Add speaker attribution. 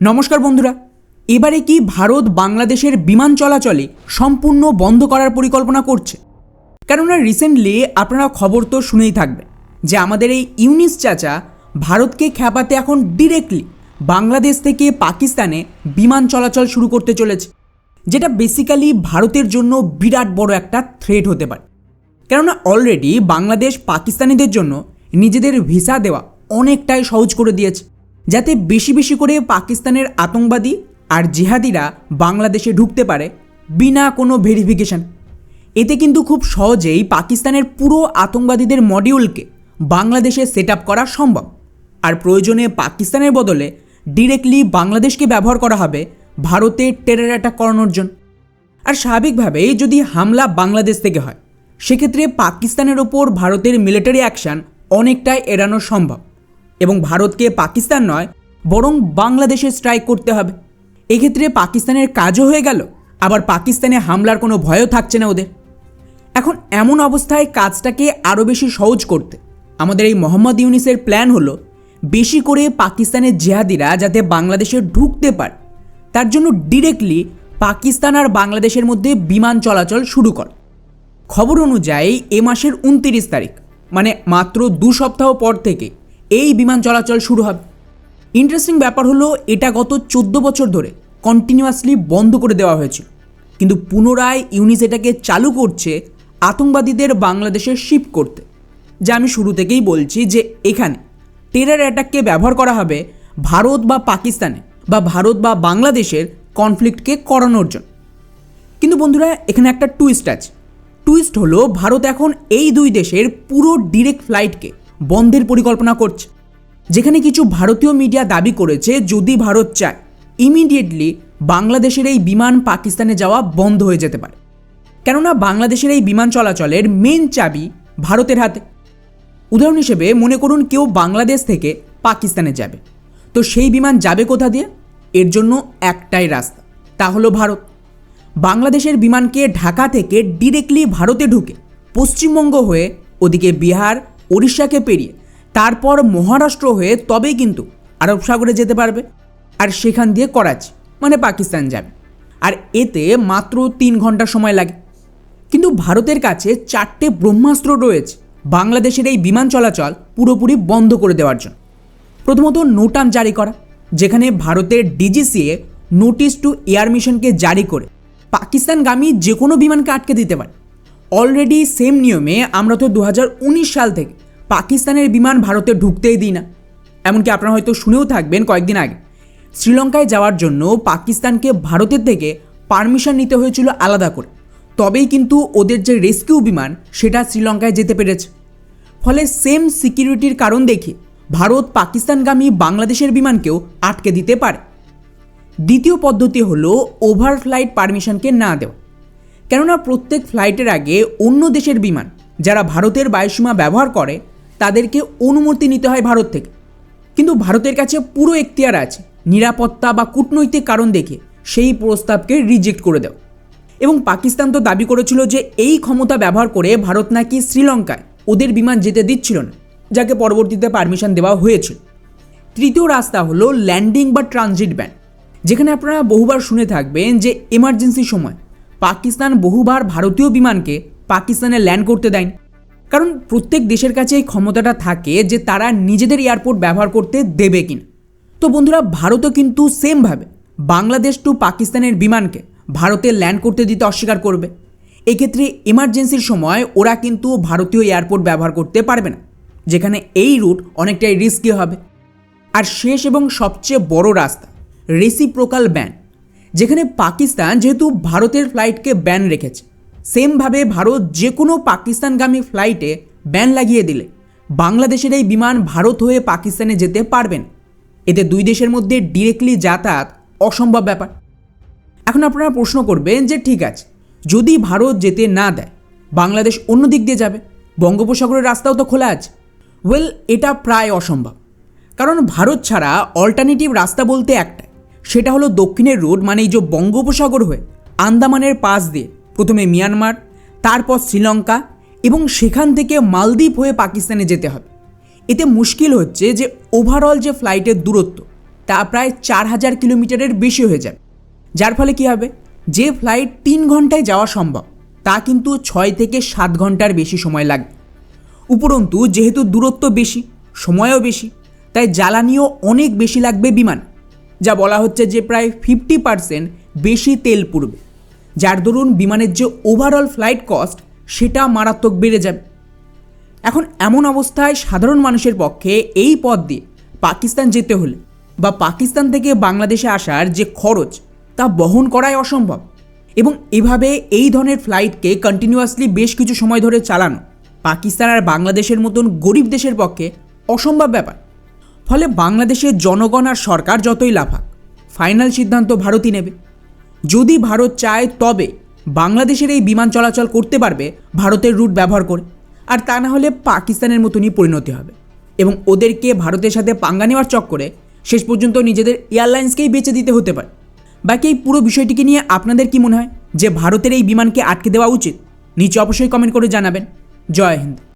Speaker 1: নমস্কার বন্ধুরা, এবারে কি ভারত বাংলাদেশের বিমান চলাচলে সম্পূর্ণ বন্ধ করার পরিকল্পনা করছে? কেননা রিসেন্টলি আপনারা খবর তো শুনেই থাকবেন যে আমাদের এই ইউনিস চাচা ভারতকে খেপাতে এখন ডিরেক্টলি বাংলাদেশ থেকে পাকিস্তানে বিমান চলাচল শুরু করতে চলেছে, যেটা বেসিক্যালি ভারতের জন্য বিরাট বড় একটা থ্রেট হতে পারে। কেননা অলরেডি বাংলাদেশ পাকিস্তানিদের জন্য নিজেদের ভিসা দেওয়া অনেকটাই সহজ করে দিয়েছে, যাতে বেশি বেশি করে পাকিস্তানের আতঙ্কবাদী আর জিহাদিরা বাংলাদেশে ঢুকতে পারে বিনা কোনো ভেরিফিকেশান। এতে কিন্তু খুব সহজেই পাকিস্তানের পুরো আতঙ্কবাদীদের মডিউলকে বাংলাদেশে সেট আপ করা সম্ভব। আর প্রয়োজনে পাকিস্তানের বদলে ডিরেক্টলি বাংলাদেশকে ব্যবহার করা হবে ভারতে টেরর অ্যাটাক করানোর জন্য। আর স্বাভাবিকভাবেই যদি হামলা বাংলাদেশ থেকে হয়, সেক্ষেত্রে পাকিস্তানের ওপর ভারতের মিলিটারি অ্যাকশান অনেকটাই এড়ানো সম্ভব এবং ভারতকে পাকিস্তান নয় বরং বাংলাদেশে স্ট্রাইক করতে হবে। এক্ষেত্রে পাকিস্তানের কাজও হয়ে গেল, আবার পাকিস্তানে হামলার কোনো ভয়ও থাকছে না ওদের। এখন এমন অবস্থায় কাজটাকে আরও বেশি সহজ করতে আমাদের এই মোহাম্মদ ইউনিসের প্ল্যান হলো বেশি করে পাকিস্তানের জিহাদিরা যাতে বাংলাদেশে ঢুকতে পারে, তার জন্য ডিরেক্টলি পাকিস্তান আর বাংলাদেশের মধ্যে বিমান চলাচল শুরু কর। খবর অনুযায়ী এ মাসের 29 তারিখ মানে মাত্র 2 সপ্তাহ পর থেকে এই বিমান চলাচল শুরু হবে। ইন্টারেস্টিং ব্যাপার হলো এটা গত 14 বছর ধরে কন্টিনিউয়াসলি বন্ধ করে দেওয়া হয়েছিল, কিন্তু পুনরায় ইউনিস এটাকে চালু করছে আতঙ্কবাদীদের বাংলাদেশে শিফট করতে। যা আমি শুরু থেকেই বলছি যে এখানে টেরর অ্যাটাককে ব্যবহার করা হবে ভারত বা পাকিস্তানে বা ভারত বা বাংলাদেশের কনফ্লিক্টকে করানোর জন্য। কিন্তু বন্ধুরা, এখানে একটা টুইস্ট আছে। টুইস্ট হলো ভারত এখন এই দুই দেশের পুরো ডিরেক্ট ফ্লাইটকে বন্ধের পরিকল্পনা করছে, যেখানে কিছু ভারতীয় মিডিয়া দাবি করেছে যদি ভারত চায় ইমিডিয়েটলি বাংলাদেশের এই বিমান পাকিস্তানে যাওয়া বন্ধ হয়ে যেতে পারে। কেননা বাংলাদেশের এই বিমান চলাচলের মেন চাবি ভারতের হাতে। উদাহরণ হিসেবে মনে করুন কেউ বাংলাদেশ থেকে পাকিস্তানে যাবে, তো সেই বিমান যাবে কোথা দিয়ে? এর জন্য একটাই রাস্তা, তা হলো ভারত। বাংলাদেশের বিমানকে ঢাকা থেকে ডিরেক্টলি ভারতে ঢুকে পশ্চিমবঙ্গ হয়ে ওদিকে বিহার ওড়িশাকে পেরিয়ে তারপর মহারাষ্ট্র হয়ে তবেই কিন্তু আরব সাগরে যেতে পারবে, আর সেখান দিয়ে করাচি মানে পাকিস্তান যাবে। আর এতে মাত্র 3 ঘন্টা সময় লাগে। কিন্তু ভারতের কাছে 4টে ব্রহ্মাস্ত্র রয়েছে বাংলাদেশের এই বিমান চলাচল পুরোপুরি বন্ধ করে দেওয়ার জন্য। প্রথমত নোটাম জারি করা, যেখানে ভারতের ডিজিসিএ নোটিশ টু এয়ার মিশনকে জারি করে পাকিস্তানগামী যে কোনো বিমানকে আটকে দিতে পারে। অলরেডি সেম নিয়মে আমরা তো 2019 সাল থেকে পাকিস্তানের বিমান ভারতে ঢুকতেই দিই না। এমনকি আপনারা হয়তো শুনেও থাকবেন কয়েকদিন আগে শ্রীলঙ্কায় যাওয়ার জন্য পাকিস্তানকে ভারতের থেকে পারমিশন নিতে হয়েছিল আলাদা করে, তবেই কিন্তু ওদের যে রেস্কিউ বিমান সেটা শ্রীলঙ্কায় যেতে পেরেছে। ফলে সেম সিকিউরিটির কারণ দেখে ভারত পাকিস্তানগামী বাংলাদেশের বিমানকেও আটকে দিতে পারে। দ্বিতীয় পদ্ধতি হলো ওভার ফ্লাইট পারমিশনকে না দেওয়া। কেননা প্রত্যেক ফ্লাইটের আগে অন্য দেশের বিমান যারা ভারতের বায়ুসীমা ব্যবহার করে তাদেরকে অনুমতি নিতে হয় ভারত থেকে, কিন্তু ভারতের কাছে পুরো এখতিয়ার আছে নিরাপত্তা বা কূটনৈতিক কারণ দেখে সেই প্রস্তাবকে রিজেক্ট করে দেয়। এবং পাকিস্তান তো দাবি করেছিল যে এই ক্ষমতা ব্যবহার করে ভারত নাকি শ্রীলঙ্কায় ওদের বিমান যেতে দিচ্ছিল না, যাকে পরবর্তীতে পারমিশন দেওয়া হয়েছিল। তৃতীয় রাস্তা হলো ল্যান্ডিং বা ট্রানজিট ব্যান, যেখানে আপনারা বহুবার শুনে থাকবেন যে এমার্জেন্সি সময় পাকিস্তান বহুবার ভারতীয় বিমানকে পাকিস্তানে ল্যান্ড করতে দেয়নি, কারণ প্রত্যেক দেশের কাছে এই ক্ষমতাটা থাকে যে তারা নিজেদের এয়ারপোর্ট ব্যবহার করতে দেবে কিনা। তো বন্ধুরা, ভারতও কিন্তু সেমভাবে বাংলাদেশ টু পাকিস্তানের বিমানকে ভারতে ল্যান্ড করতে দিতে অস্বীকার করবে। এক্ষেত্রে এমার্জেন্সির সময় ওরা কিন্তু ভারতীয় এয়ারপোর্ট ব্যবহার করতে পারবে না, যেখানে এই রুট অনেকটাই রিস্কি হবে। আর শেষ এবং সবচেয়ে বড় রাস্তা রেসিপ্রোকাল ব্যান, যেখানে পাকিস্তান যেহেতু ভারতের ফ্লাইটকে ব্যান রেখেছে, সেমভাবে ভারত যে কোনো পাকিস্তানগামী ফ্লাইটে ব্যান লাগিয়ে দিলে বাংলাদেশের এই বিমান ভারত হয়ে পাকিস্তানে যেতে পারবেন। এতে দুই দেশের মধ্যে ডিরেক্টলি যাতায়াত অসম্ভব ব্যাপার। এখন আপনারা প্রশ্ন করবেন যে ঠিক আছে, যদি ভারত যেতে না দেয় বাংলাদেশ অন্য দিক দিয়ে যাবে, বঙ্গোপসাগরের রাস্তাও তো খোলা আছে। ওয়েল, এটা প্রায় অসম্ভব, কারণ ভারত ছাড়া অল্টারনেটিভ রাস্তা বলতে একটাই, সেটা হলো দক্ষিণের রুট, মানে এই যে বঙ্গোপসাগর হয়ে আন্দামানের পাশ দিয়ে প্রথমে মিয়ানমার, তারপর শ্রীলঙ্কা এবং সেখান থেকে মালদ্বীপ হয়ে পাকিস্তানে যেতে হবে। এতে মুশকিল হচ্ছে যে ওভারঅল যে ফ্লাইটের দূরত্ব তা প্রায় 4000 কিলোমিটারের বেশি হয়ে যাবে, যার ফলে কী হবে, যে ফ্লাইট 3 ঘন্টায় যাওয়া সম্ভব তা কিন্তু 6 থেকে 7 ঘন্টার বেশি সময় লাগবে। উপরন্তু যেহেতু দূরত্ব বেশি, সময়ও বেশি, তাই জ্বালানিও অনেক বেশি লাগবে বিমান, যা বলা হচ্ছে যে প্রায় 50% বেশি তেল পুড়বে, যার দরুন বিমানের যে ওভারঅল ফ্লাইট কস্ট সেটা মারাত্মক বেড়ে যাবে। এখন এমন অবস্থায় সাধারণ মানুষের পক্ষে এই পথ দিয়ে পাকিস্তান যেতে হলে বা পাকিস্তান থেকে বাংলাদেশে আসার যে খরচ তা বহন করাই অসম্ভব, এবং এভাবে এই ধরনের ফ্লাইটকে কন্টিনিউয়াসলি বেশ কিছু সময় ধরে চালানো পাকিস্তান আর বাংলাদেশের মতন গরিব দেশের পক্ষে অসম্ভব ব্যাপার। ফলে বাংলাদেশের জনগণ আর সরকার যতই লাফাক, ফাইনাল সিদ্ধান্ত ভারতই নেবে। যদি ভারত চায় তবে বাংলাদেশের এই বিমান চলাচল করতে পারবে ভারতের রুট ব্যবহার করে, আর তা না হলে পাকিস্তানের মতনই পরিণতি হবে, এবং ওদেরকে ভারতের সাথে পাঙ্গা নেওয়ার চক্করে শেষ পর্যন্ত নিজেদের এয়ারলাইন্সকেই বেচে দিতে হতে পারে। বাকি এই পুরো বিষয়টিকে নিয়ে আপনাদের কি মনে হয় যে ভারতের এই বিমানকে আটকে দেওয়া উচিত? নিচে অবশ্যই কমেন্ট করে জানাবেন। জয় হিন্দ।